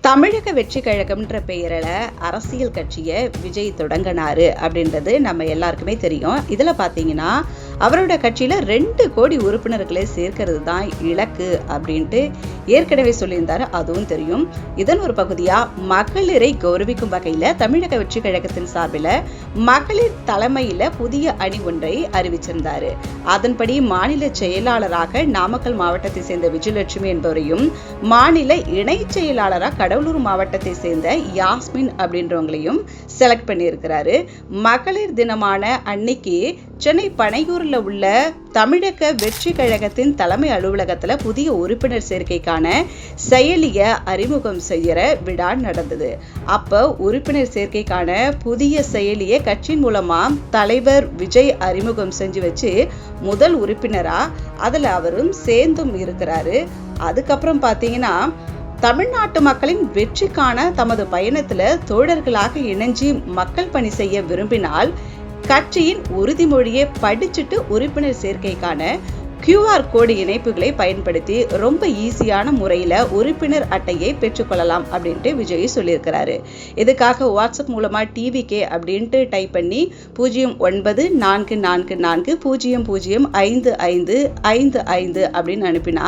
தமிழக வெற்றி கழகம்ன்ற பெயரில் அரசியல் கட்சியை விஜய் தொடங்கினாரு அப்படின்றது நம்ம எல்லாருக்குமே தெரியும். இதில் பார்த்தீங்கன்னா அவரோட கட்சியில் 2 கோடி உறுப்பினர்களை சேர்க்கிறது தான் இலக்கு அப்படின்ட்டு ஏற்கனவே சொல்லியிருந்தாரு. அதுவும் தெரியும். இதன் ஒரு பகுதியாக மகளிரை கௌரவிக்கும் வகையில் தமிழக வெற்றி கழகத்தின் சார்பில் மகளிர் தலைமையில் புதிய அணி ஒன்றை அறிவிச்சிருந்தாரு. அதன்படி மாநில செயலாளராக நாமக்கல் மாவட்டத்தை சேர்ந்த விஜயலட்சுமி என்பவரையும், மாநில இணை செயலாளராக கடலூர் மாவட்டத்தை சேர்ந்த யாஸ்மின் அப்படின்றவங்களையும் செலக்ட் பண்ணியிருக்கிறாரு. மகளிர் தினமான அன்னைக்கு சென்னை பனையூரில் உள்ள தமிழக வெற்றி கழகத்தின் தலைமை அலுவலகத்தில் புதிய உறுப்பினர் சேர்க்கைக்கான செயலியை அறிமுகம் செய்கிற விழா நடந்தது. அப்போ உறுப்பினர் சேர்க்கைக்கான புதிய செயலியை கட்சியின் மூலமா தலைவர் விஜய் அறிமுகம் செஞ்சு வச்சு முதல் உறுப்பினரா அதில் அவரும் சேர்ந்தும் இருக்கிறாரு. அதுக்கப்புறம் பார்த்தீங்கன்னா தமிழ்நாட்டு மக்களின் வெற்றிக்கான தமது பயணத்துல தோழர்களாக இணைஞ்சி மக்கள் பணி செய்ய விரும்பினால் கட்சியின் உறுதிமொழியை படிச்சுட்டு உறுப்பினர் சேர்க்கைக்கான QR கோடு இணைப்புகளை பயன்படுத்தி ரொம்ப ஈஸியான முறையில் உறுப்பினர் அட்டையை பெற்றுக்கொள்ளலாம் அப்படின்ட்டு விஜய் சொல்லியிருக்கிறாரு. இதுக்காக வாட்ஸ்அப் மூலமாக TVK அப்படின்ட்டு டைப் பண்ணி 09444005555 அப்படின்னு அனுப்பினா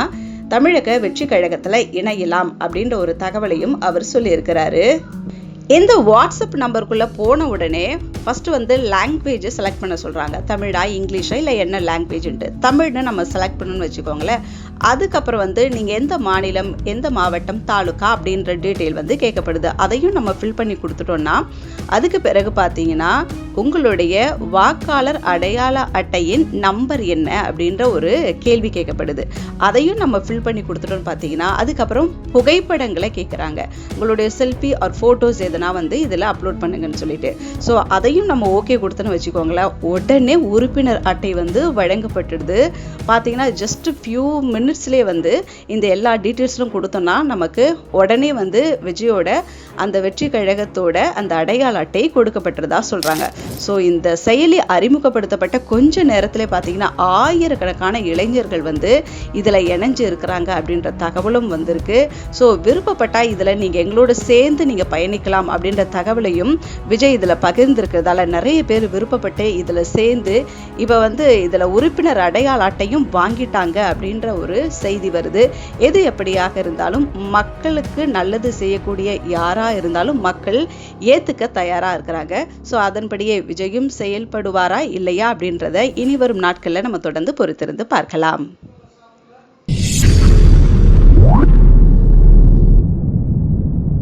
தமிழக வெற்றி கழகத்தில் இணையலாம் அப்படின்ற ஒரு தகவலையும் அவர் சொல்லியிருக்கிறாரு. இந்த வாட்ஸ்அப் நம்பருக்குள்ளே போன உடனே ஃபஸ்ட்டு லாங்குவேஜை செலக்ட் பண்ண சொல்கிறாங்க. தமிழா, இங்கிலீஷா, இல்லை என்ன லாங்குவேஜ்ன்ட்டு. தமிழ்னு நம்ம செலக்ட் பண்ணணும்னு வச்சுக்கோங்களேன். அதுக்கப்புறம் நீங்கள் எந்த மாநிலம், எந்த மாவட்டம், தாலுக்கா அப்படின்ற டீட்டெயில் கேட்கப்படுது. அதையும் நம்ம ஃபில் பண்ணி கொடுத்துட்டோம்னா அதுக்கு பிறகு பார்த்தீங்கன்னா உங்களுடைய வாக்காளர் அடையாள அட்டையின் நம்பர் என்ன அப்படின்ற ஒரு கேள்வி கேட்கப்படுது. அதையும் நம்ம ஃபில் பண்ணி கொடுத்துட்டோம்னு பார்த்தீங்கன்னா அதுக்கப்புறம் புகைப்படங்களை கேட்குறாங்க. உங்களுடைய செல்ஃபி ஆர் ஃபோட்டோஸ் எதனா இதில் அப்லோட் பண்ணுங்கன்னு சொல்லிட்டு. ஸோ அதையும் நம்ம ஓகே கொடுத்தோன்னு வச்சுக்கோங்களேன், உடனே உறுப்பினர் அட்டை வழங்கப்பட்டுடுது. பார்த்தீங்கன்னா ஜஸ்ட் ஃபியூ மினிட்ஸ்லேயே இந்த எல்லா டீட்டெயில்ஸும் கொடுத்தோம்னா நமக்கு உடனே விஜயோட அந்த வெற்றி கழகத்தோட அந்த அடையாள அட்டை கொடுக்கப்பட்டதா சொல்கிறாங்க. ஸோ இந்த செயலி அறிமுகப்படுத்தப்பட்ட கொஞ்ச நேரத்தில் பார்த்தீங்கன்னா ஆயிரக்கணக்கான இளைஞர்கள் இதில் இணைஞ்சு இருக்கிறாங்க அப்படின்ற தகவலும் வந்திருக்கு. ஸோ விருப்பப்பட்டால் இதில் நீங்கள் எங்களோட சேர்ந்து நீங்கள் பயணிக்கலாம் அப்படின்ற தகவலையும் விஜய் இதில் பகிர்ந்திருக்கிறதால நிறைய பேர் விருப்பப்பட்டு இதில் சேர்ந்து இப்போ இதில் உறுப்பினர் அடையாள அட்டையும் வாங்கிட்டாங்க அப்படின்ற ஒரு செய்தி வருது. எது எப்படியாக இருந்தாலும் மக்களுக்கு நல்லது செய்யக்கூடிய யாராக இருந்தாலும் மக்கள் ஏற்றுக்க தயாராக இருக்கிறாங்க. ஸோ அதன்படியே விஜயும் செயல்படுவாரா இல்லையா அப்படின்றத இனி வரும் நாட்களில் நம்ம தொடர்ந்து பொறுத்திருந்து பார்க்கலாம்.